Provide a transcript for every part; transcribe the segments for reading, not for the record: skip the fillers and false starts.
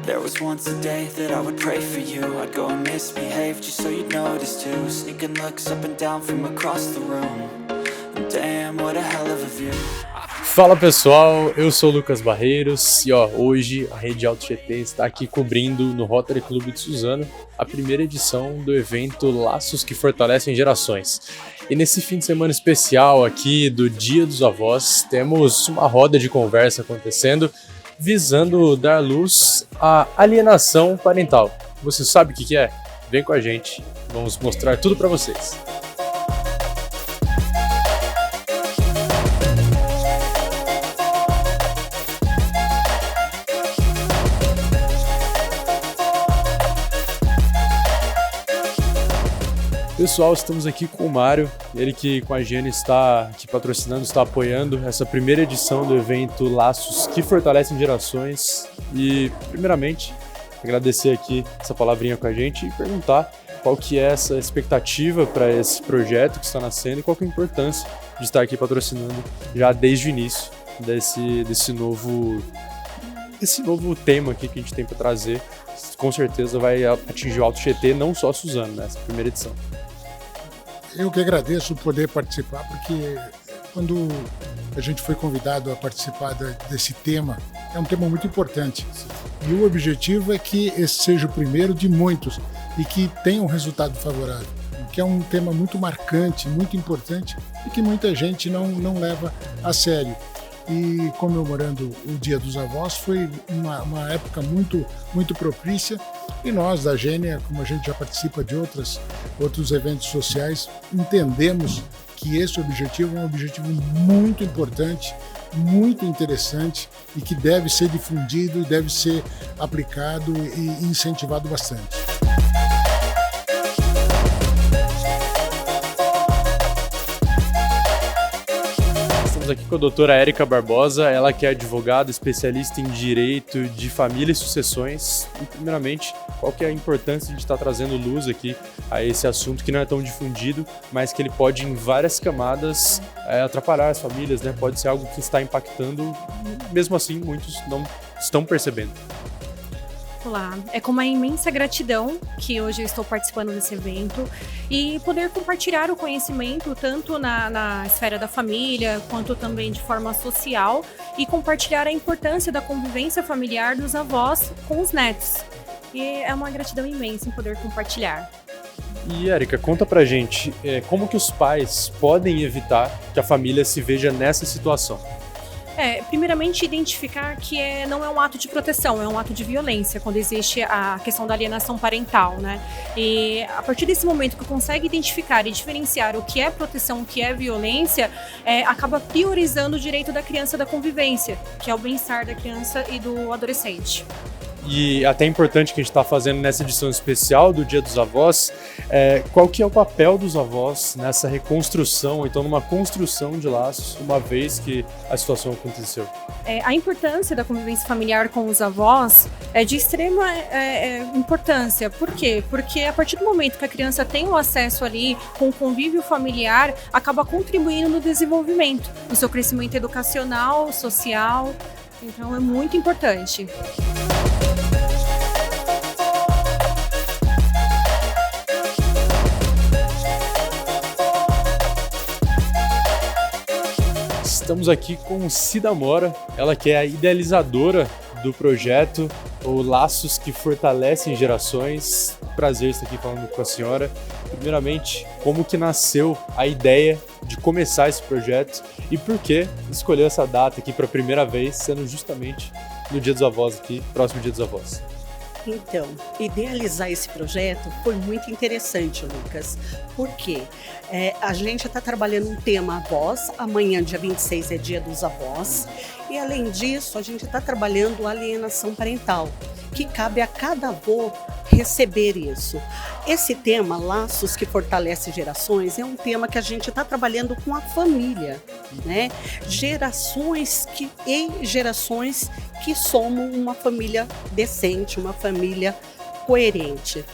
There was once a day that I would pray for you. I'd go and misbehave just so you'd notice too. Sneaking looks up and down from across the room. And damn, what a hell of a view. Fala pessoal, eu sou o Lucas Barreiros e hoje a Rede Alto GT está aqui cobrindo no Rotary Clube de Suzano a primeira edição do evento Laços que Fortalecem Gerações. E nesse fim de semana especial aqui do Dia dos Avós, temos uma roda de conversa acontecendo visando dar luz à alienação parental. Você sabe o que é? Vem com a gente, vamos mostrar tudo para vocês. Pessoal, estamos aqui com o Mário, ele que com a Giane está aqui patrocinando, está apoiando essa primeira edição do evento Laços que Fortalecem Gerações. E, primeiramente, agradecer aqui essa palavrinha com a gente e perguntar qual que é essa expectativa para esse projeto que está nascendo e qual que é a importância de estar aqui patrocinando já desde o início desse novo tema aqui que a gente tem para trazer. Com certeza vai atingir o Alto GT, não só Suzano, nessa primeira edição. Eu que agradeço poder participar, porque quando a gente foi convidado a participar desse tema, é um tema muito importante. E o objetivo é que esse seja o primeiro de muitos e que tenha um resultado favorável, que é um tema muito marcante, muito importante e que muita gente não leva a sério. E comemorando o Dia dos Avós foi uma época muito propícia, e nós da Gênia, como a gente já participa de outros eventos sociais, entendemos que esse objetivo é um objetivo muito importante, muito interessante e que deve ser difundido e deve ser aplicado e incentivado bastante. Estamos aqui com a doutora Érica Barbosa, ela que é advogada, especialista em direito de família e sucessões. E, primeiramente, qual que é a importância de estar trazendo luz aqui a esse assunto que não é tão difundido, mas que ele pode, em várias camadas, atrapalhar as famílias, né? Pode ser algo que está impactando, mesmo assim, muitos não estão percebendo. Olá, é com uma imensa gratidão que hoje eu estou participando desse evento e poder compartilhar o conhecimento tanto na esfera da família quanto também de forma social e compartilhar a importância da convivência familiar dos avós com os netos. E é uma gratidão imensa em poder compartilhar. E Érica, conta pra gente como que os pais podem evitar que a família se veja nessa situação? Primeiramente, identificar que não é um ato de proteção, é um ato de violência, quando existe a questão da alienação parental, né? E a partir desse momento que consegue identificar e diferenciar o que é proteção, o que é violência, acaba priorizando o direito da criança da convivência, que é o bem-estar da criança e do adolescente. E até importante que a gente está fazendo nessa edição especial do Dia dos Avós, qual que é o papel dos avós nessa reconstrução, então numa construção de laços, uma vez que a situação aconteceu? A importância da convivência familiar com os avós é de extrema importância. Por quê? Porque a partir do momento que a criança tem um acesso ali com o convívio familiar, acaba contribuindo no desenvolvimento, no seu crescimento educacional, social, então é muito importante. Estamos aqui com Cida Mora, ela que é a idealizadora do projeto o Laços que Fortalecem Gerações. Prazer estar aqui falando com a senhora. Primeiramente, como que nasceu a ideia de começar esse projeto e por que escolheu essa data aqui para a primeira vez, sendo justamente no Dia dos Avós aqui, próximo Dia dos Avós? Então, idealizar esse projeto foi muito interessante, Lucas, porque a gente está trabalhando um tema avós, amanhã, dia 26, é Dia dos Avós, E além disso, a gente está trabalhando a alienação parental, que cabe a cada avô receber isso. Esse tema, Laços que Fortalecem Gerações, é um tema que a gente está trabalhando com a família, né? Gerações que somam uma família decente, uma família coerente.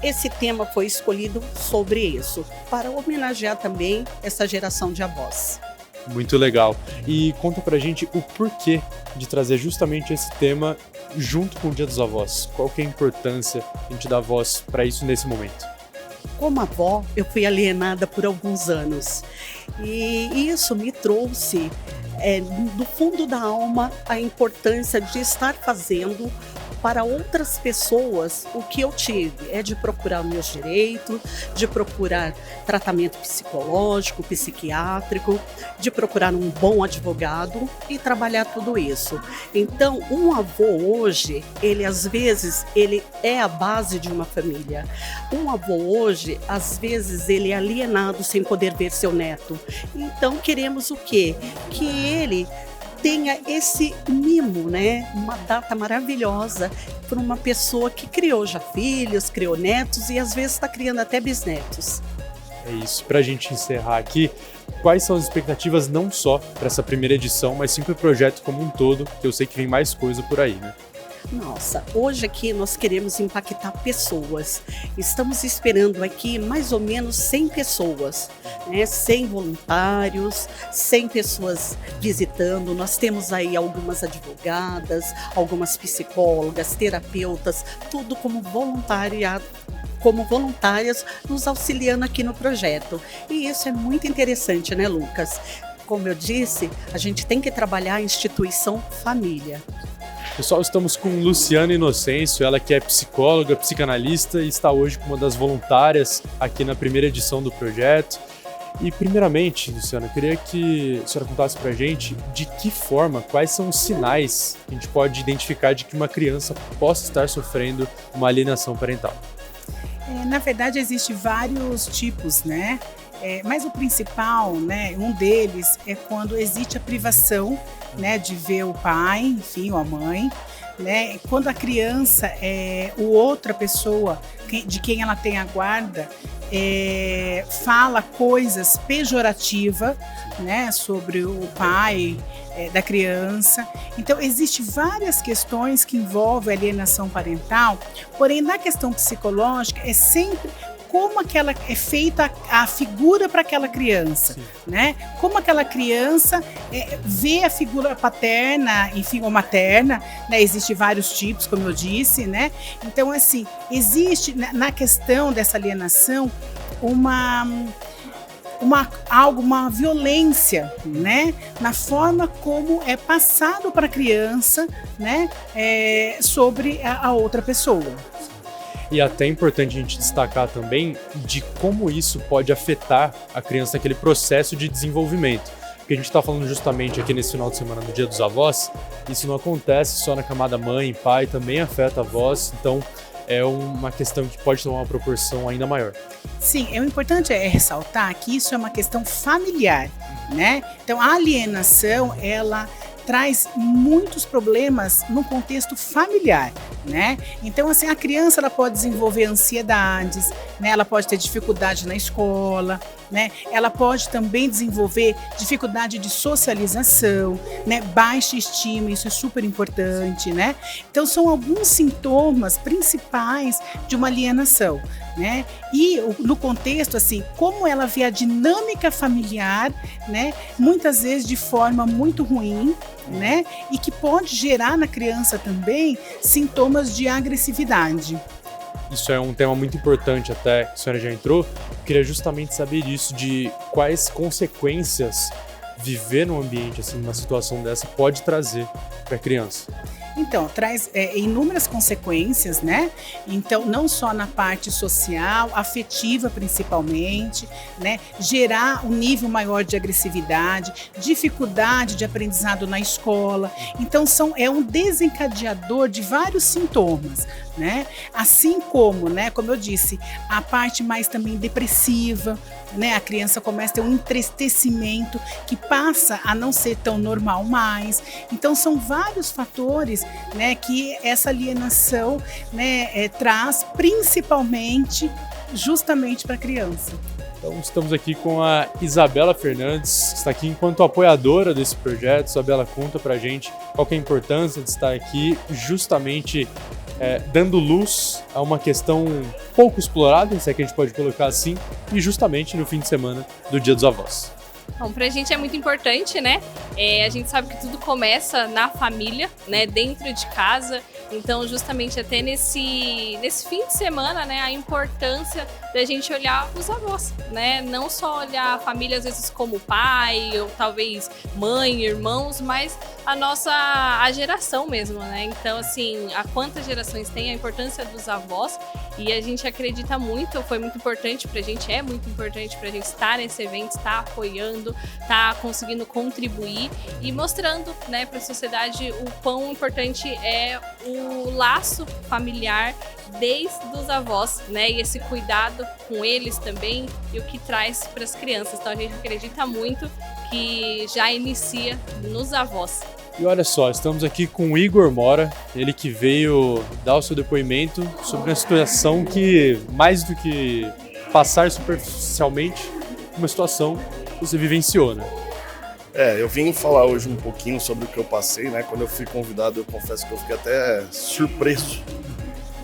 Esse tema foi escolhido sobre isso, para homenagear também essa geração de avós. Muito legal. E conta pra gente o porquê de trazer justamente esse tema junto com o Dia dos Avós. Qual que é a importância de a gente dar voz para isso nesse momento? Como avó, eu fui alienada por alguns anos. E isso me trouxe, do fundo da alma, a importância de estar fazendo para outras pessoas o que eu tive, de procurar meus direitos, de procurar tratamento psicológico, psiquiátrico, de procurar um bom advogado e trabalhar tudo isso. Então, um avô hoje, ele às vezes, ele é a base de uma família. Um avô hoje, às vezes, ele é alienado sem poder ver seu neto. Então, queremos o quê? Que ele tenha esse mimo, né? Uma data maravilhosa para uma pessoa que criou já filhos, criou netos e às vezes está criando até bisnetos. É isso. Para a gente encerrar aqui, quais são as expectativas não só para essa primeira edição, mas sim para o projeto como um todo, que eu sei que vem mais coisa por aí, né? Nossa, hoje aqui nós queremos impactar pessoas. Estamos esperando aqui mais ou menos 100 pessoas, né? 100 voluntários, 100 pessoas visitando. Nós temos aí algumas advogadas, algumas psicólogas, terapeutas, tudo como voluntárias nos auxiliando aqui no projeto. E isso é muito interessante, né, Lucas? Como eu disse, a gente tem que trabalhar a instituição família. Pessoal, estamos com Luciana Inocêncio, ela que é psicóloga, psicanalista e está hoje como uma das voluntárias aqui na primeira edição do projeto. E primeiramente, Luciana, eu queria que a senhora contasse pra gente de que forma, quais são os sinais que a gente pode identificar de que uma criança possa estar sofrendo uma alienação parental. Na verdade, existem vários tipos, né? Mas o principal, né, um deles é quando existe a privação, né, de ver o pai, enfim, ou a mãe, né? Quando a criança, outra pessoa de quem ela tem a guarda, fala coisas pejorativas, né, sobre o pai da criança. Então, existem várias questões que envolvem a alienação parental, porém, na questão psicológica, é sempre como aquela é feita a figura para aquela criança, né? Como aquela criança vê a figura paterna, enfim, ou materna, né? Existem vários tipos, como eu disse, né? Então, assim, existe na questão dessa alienação uma violência, né, na forma como é passado para a criança, né, sobre a outra pessoa. E até é importante a gente destacar também de como isso pode afetar a criança naquele processo de desenvolvimento. Porque a gente está falando justamente aqui nesse final de semana do Dia dos Avós, isso não acontece só na camada mãe e pai, também afeta avós, então é uma questão que pode tomar uma proporção ainda maior. Sim, o importante é ressaltar que isso é uma questão familiar, né? Então a alienação, ela traz muitos problemas no contexto familiar, né? Então, assim, a criança ela pode desenvolver ansiedades, né? Ela pode ter dificuldade na escola, né? Ela pode também desenvolver dificuldade de socialização, né? Baixa estima, isso é super importante, né? Então, são alguns sintomas principais de uma alienação, né? E no contexto, assim, como ela vê a dinâmica familiar, né? Muitas vezes de forma muito ruim, né? E que pode gerar na criança também sintomas de agressividade. Isso é um tema muito importante, até que a senhora já entrou. Eu queria justamente saber disso, de quais consequências viver num ambiente assim, numa situação dessa, pode trazer para a criança. Então, traz inúmeras consequências, né? Então, não só na parte social, afetiva principalmente, né? Gerar um nível maior de agressividade, dificuldade de aprendizado na escola. Então, é um desencadeador de vários sintomas, né? Assim como, né, como eu disse, a parte mais também depressiva, né? A criança começa a ter um entristecimento que passa a não ser tão normal mais. Então, são vários fatores, né, que essa alienação, né, traz principalmente justamente para a criança. Então estamos aqui com a Isabela Fernandes, que está aqui enquanto apoiadora desse projeto. Isabela, conta pra gente qual que é a importância de estar aqui justamente dando luz a uma questão pouco explorada, se é que a gente pode colocar assim, e justamente no fim de semana do Dia dos Avós. Bom, pra gente é muito importante, né? A gente sabe que tudo começa na família, né? Dentro de casa. Então, justamente até nesse fim de semana, né? A importância da gente olhar os avós, né? Não só olhar a família, às vezes, como pai, ou talvez mãe, irmãos, mas a geração mesmo, né? Então, assim, a quantas gerações tem, a importância dos avós. E a gente acredita muito, foi muito importante pra gente, é muito importante pra gente estar nesse evento, estar apoiando, estar conseguindo contribuir e mostrando, né, pra sociedade o quão importante é o laço familiar desde os avós, né, e esse cuidado com eles também e o que traz para as crianças. Então a gente acredita muito que já inicia nos avós. E olha só, estamos aqui com o Igor Mora, ele que veio dar o seu depoimento sobre uma situação que, mais do que passar superficialmente, uma situação que você vivenciou, né? Eu vim falar hoje um pouquinho sobre o que eu passei, né? Quando eu fui convidado, eu confesso que eu fiquei até surpreso.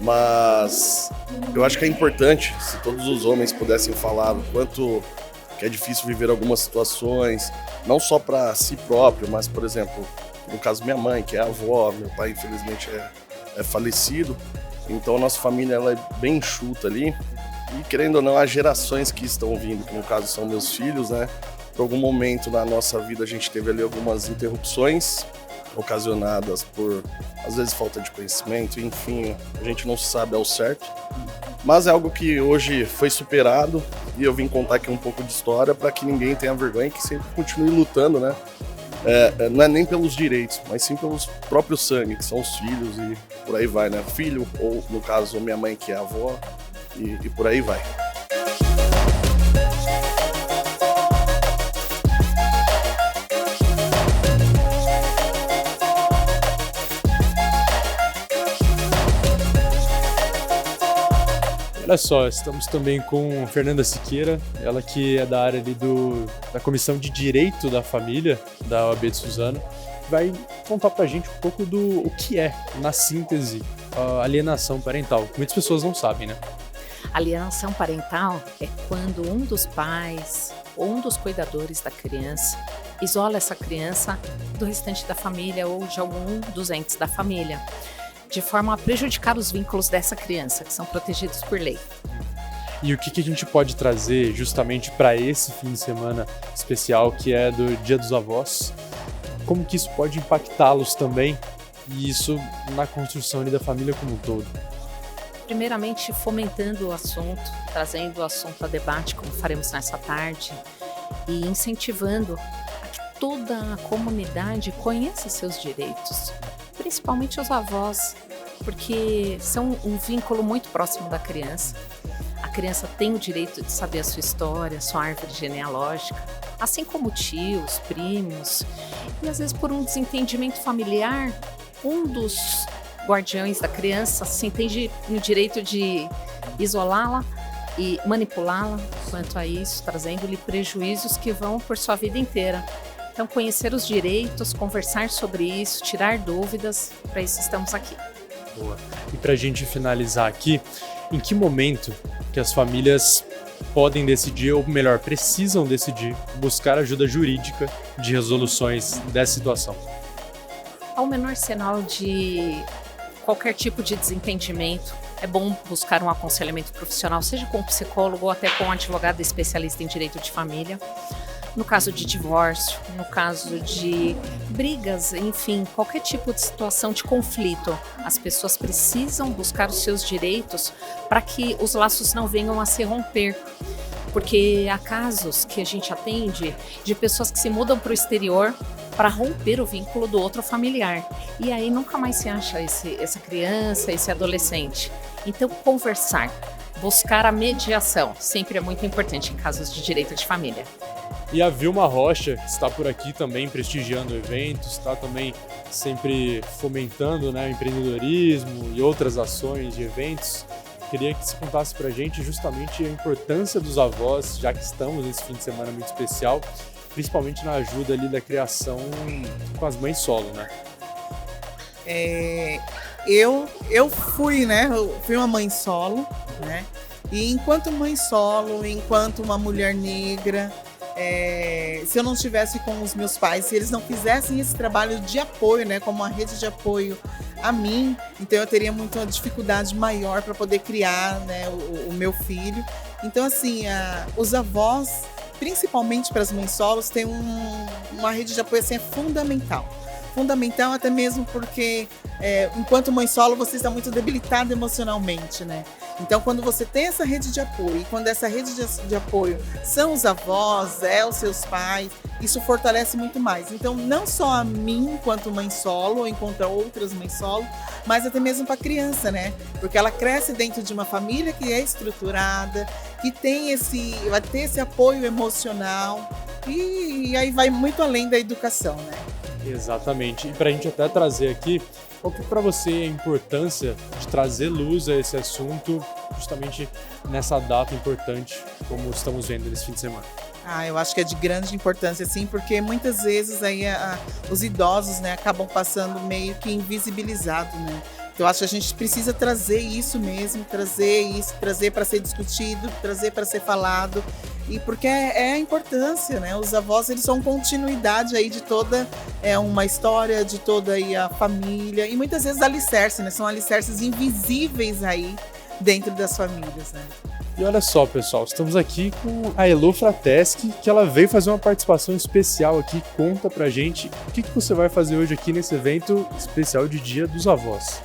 Mas eu acho que é importante, se todos os homens pudessem falar o quanto que é difícil viver algumas situações, não só para si próprio, mas, por exemplo, no caso minha mãe, que é avó, meu pai infelizmente é falecido, então a nossa família ela é bem enxuta ali, e querendo ou não, as gerações que estão vindo, que no caso são meus filhos, né? Por algum momento na nossa vida a gente teve ali algumas interrupções ocasionadas por, às vezes, falta de conhecimento, enfim, a gente não sabe ao certo. Mas é algo que hoje foi superado e eu vim contar aqui um pouco de história para que ninguém tenha vergonha e que sempre continue lutando, né? Não é nem pelos direitos, mas sim pelos próprios sangue, que são os filhos e por aí vai, né? Filho, ou no caso minha mãe que é a avó, e por aí vai. Olha só, estamos também com Fernanda Siqueira, ela que é da área ali da Comissão de Direito da Família, da OAB de Suzano, vai contar pra gente um pouco do o que é, na síntese, a alienação parental. Muitas pessoas não sabem, né? Alienação parental é quando um dos pais ou um dos cuidadores da criança isola essa criança do restante da família ou de algum dos entes da família, de forma a prejudicar os vínculos dessa criança, que são protegidos por lei. E o que a gente pode trazer justamente para esse fim de semana especial, que é do Dia dos Avós? Como que isso pode impactá-los também, e isso na construção ali da família como um todo? Primeiramente, fomentando o assunto, trazendo o assunto a debate, como faremos nessa tarde, e incentivando a que toda a comunidade conheça seus direitos, principalmente os avós, porque são um vínculo muito próximo da criança. A criança tem o direito de saber a sua história, a sua árvore genealógica, assim como tios, primos, e às vezes por um desentendimento familiar, um dos guardiões da criança se entende no direito de isolá-la e manipulá-la quanto a isso, trazendo-lhe prejuízos que vão por sua vida inteira. Então, conhecer os direitos, conversar sobre isso, tirar dúvidas, para isso estamos aqui. Boa. E para a gente finalizar aqui, em que momento que as famílias podem decidir, ou melhor, precisam decidir, buscar ajuda jurídica de resoluções dessa situação? Ao menor sinal de qualquer tipo de desentendimento, é bom buscar um aconselhamento profissional, seja com um psicólogo ou até com um advogado especialista em direito de família. no caso de divórcio, no caso de brigas, enfim, qualquer tipo de situação de conflito. As pessoas precisam buscar os seus direitos para que os laços não venham a se romper. Porque há casos que a gente atende de pessoas que se mudam para o exterior para romper o vínculo do outro familiar. E aí nunca mais se acha essa criança, esse adolescente. Então, conversar, buscar a mediação, sempre é muito importante em casos de direito de família. E a Vilma Rocha está por aqui também prestigiando eventos, está também sempre fomentando, né, o empreendedorismo e outras ações de eventos. Queria que você contasse pra gente justamente a importância dos avós, já que estamos nesse fim de semana muito especial, principalmente na ajuda ali da criação com as mães solo, né? Eu fui, né? Eu fui uma mãe solo, né? E enquanto mãe solo, enquanto uma mulher negra, se eu não estivesse com os meus pais, se eles não fizessem esse trabalho de apoio, né? Como uma rede de apoio a mim, então eu teria muita dificuldade maior para poder criar, né, o meu filho. Então, assim, os avós, principalmente para as mães solos, têm uma rede de apoio assim, fundamental. Fundamental até mesmo porque, enquanto mãe solo, você está muito debilitada emocionalmente, né? Então, quando você tem essa rede de apoio, e quando essa rede de apoio são os avós, os seus pais, isso fortalece muito mais. Então, não só a mim, enquanto mãe solo, ou enquanto a outras mães solo, mas até mesmo para a criança, né? Porque ela cresce dentro de uma família que é estruturada, que vai ter esse apoio emocional, e aí vai muito além da educação, né? Exatamente. E para a gente até trazer aqui, qual que para você é a importância de trazer luz a esse assunto justamente nessa data importante, como estamos vendo nesse fim de semana? Eu acho que é de grande importância, sim, porque muitas vezes aí os idosos, né, acabam passando meio que invisibilizados, né? Então, eu acho que a gente precisa trazer isso mesmo, trazer para ser discutido, trazer para ser falado, e porque é a importância, né? Os avós, eles são continuidade aí de toda uma história, de toda aí a família, e muitas vezes alicerce, né? São alicerces invisíveis aí dentro das famílias, né? E olha só, pessoal, estamos aqui com a Elo Frateschi, que ela veio fazer uma participação especial aqui. Conta pra gente o que você vai fazer hoje aqui nesse evento especial de Dia dos Avós.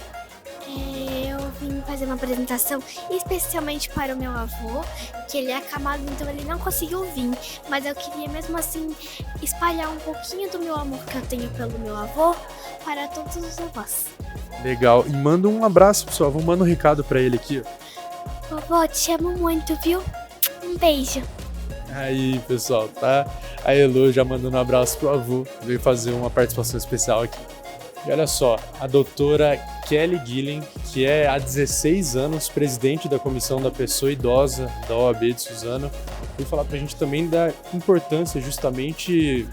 Eu vim fazer uma apresentação especialmente para o meu avô, que ele é acamado, então ele não conseguiu vir, mas eu queria mesmo assim espalhar um pouquinho do meu amor que eu tenho pelo meu avô para todos os avós. Legal, e manda um abraço pro seu avô, manda um recado pra ele aqui. Vovô, te amo muito, viu? Um beijo. Aí, pessoal, tá? A Elo já mandando um abraço pro avô, veio fazer uma participação especial aqui. E olha só, a doutora Kelly Gillen, que é há 16 anos presidente da Comissão da Pessoa Idosa da OAB de Suzano, veio falar pra gente também da importância justamente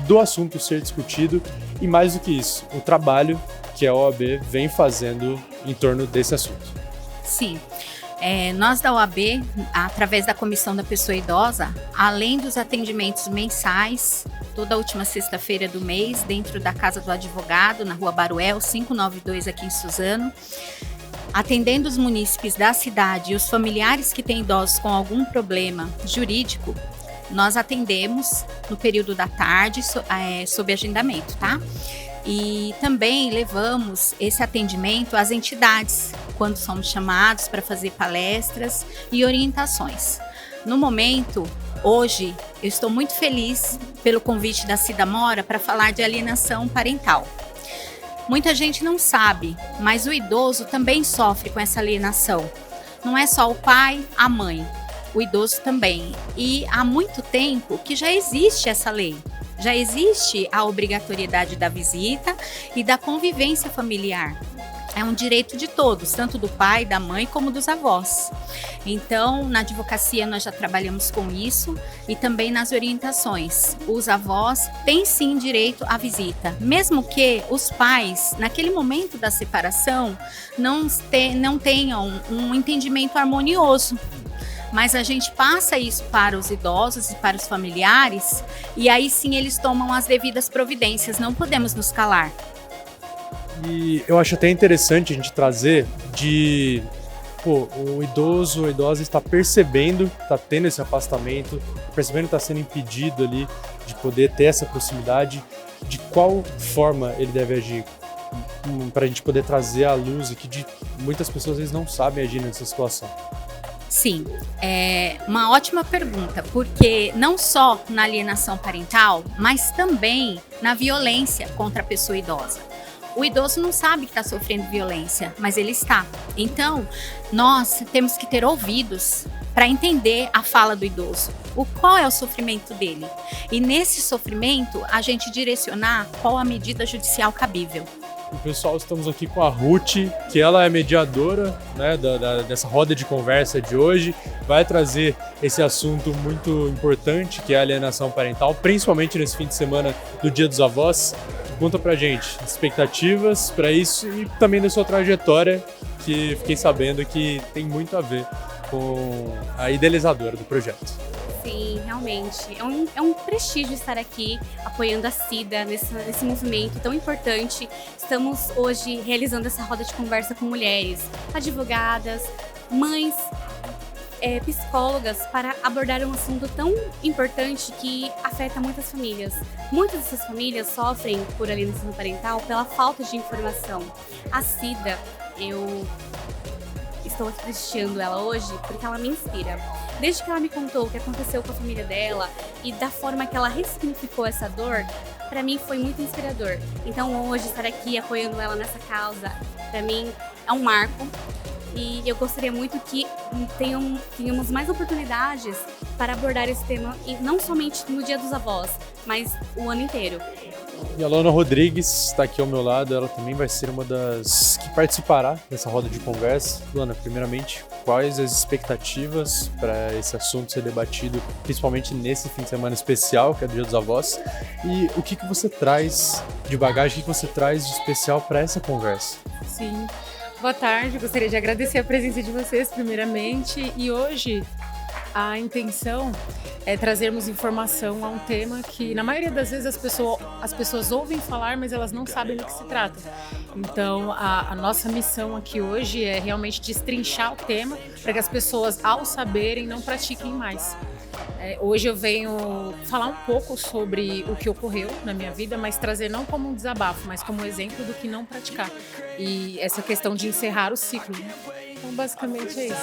do assunto ser discutido e mais do que isso, o trabalho que a OAB vem fazendo em torno desse assunto. Sim. Nós da OAB, através da Comissão da Pessoa Idosa, além dos atendimentos mensais, toda última sexta-feira do mês, dentro da Casa do Advogado, na Rua Baruel, 592, aqui em Suzano, atendendo os munícipes da cidade e os familiares que têm idosos com algum problema jurídico, nós atendemos no período da tarde, sob agendamento, tá? E também levamos esse atendimento às entidades, quando somos chamados para fazer palestras e orientações. No momento, hoje, eu estou muito feliz pelo convite da Cida Mora para falar de alienação parental. Muita gente não sabe, mas o idoso também sofre com essa alienação. Não é só o pai, a mãe, o idoso também. E há muito tempo que já existe essa lei. Já existe a obrigatoriedade da visita e da convivência familiar. É um direito de todos, tanto do pai, da mãe, como dos avós. Então, na advocacia nós já trabalhamos com isso e também nas orientações. Os avós têm sim direito à visita, mesmo que os pais, naquele momento da separação, não tenham um entendimento harmonioso. Mas a gente passa isso para os idosos e para os familiares e aí sim eles tomam as devidas providências, não podemos nos calar. E eu acho até interessante a gente trazer de pô, o idoso, a idosa está percebendo, está tendo esse afastamento, percebendo que está sendo impedido ali de poder ter essa proximidade, de qual forma ele deve agir, para a gente poder trazer à luz e que muitas pessoas às vezes não sabem agir nessa situação. Sim, é uma ótima pergunta, porque não só na alienação parental, mas também na violência contra a pessoa idosa. O idoso não sabe que está sofrendo violência, mas ele está. Então, nós temos que ter ouvidos para entender a fala do idoso. Qual é o sofrimento dele? E nesse sofrimento, a gente direcionar qual a medida judicial cabível. E, pessoal, estamos aqui com a Ruth, que ela é mediadora, né, dessa roda de conversa de hoje. Vai trazer esse assunto muito importante, que é a alienação parental, principalmente nesse fim de semana do Dia dos Avós. Conta pra gente expectativas para isso e também da sua trajetória, que fiquei sabendo que tem muito a ver com a idealizadora do projeto. Sim, realmente. É um prestígio estar aqui apoiando a Cida nesse movimento tão importante. Estamos hoje realizando essa roda de conversa com mulheres, advogadas, mães, psicólogas, para abordar um assunto tão importante que afeta muitas famílias. Muitas dessas famílias sofrem por alienação parental pela falta de informação. A Cida, eu estou aqui prestigiando ela hoje porque ela me inspira. Desde que ela me contou o que aconteceu com a família dela e da forma que ela ressignificou essa dor, para mim foi muito inspirador. Então hoje estar aqui apoiando ela nessa causa, para mim é um marco. E eu gostaria muito que tenhamos mais oportunidades para abordar esse tema, e não somente no Dia dos Avós, mas o ano inteiro. E a Luana Rodrigues está aqui ao meu lado, ela também vai ser uma das que participará dessa roda de conversa. Luana, primeiramente, quais as expectativas para esse assunto ser debatido, principalmente nesse fim de semana especial, que é do Dia dos Avós? E o que você traz de bagagem, o que você traz de especial para essa conversa? Sim. Boa tarde, gostaria de agradecer a presença de vocês primeiramente, e hoje a intenção é trazermos informação a um tema que na maioria das vezes as pessoas ouvem falar, mas elas não sabem do que se trata. Então a nossa missão aqui hoje é realmente destrinchar o tema para que as pessoas, ao saberem, não pratiquem mais. Hoje eu venho falar um pouco sobre o que ocorreu na minha vida, mas trazer não como um desabafo, mas como exemplo do que não praticar. E essa questão de encerrar o ciclo. Então, basicamente é isso.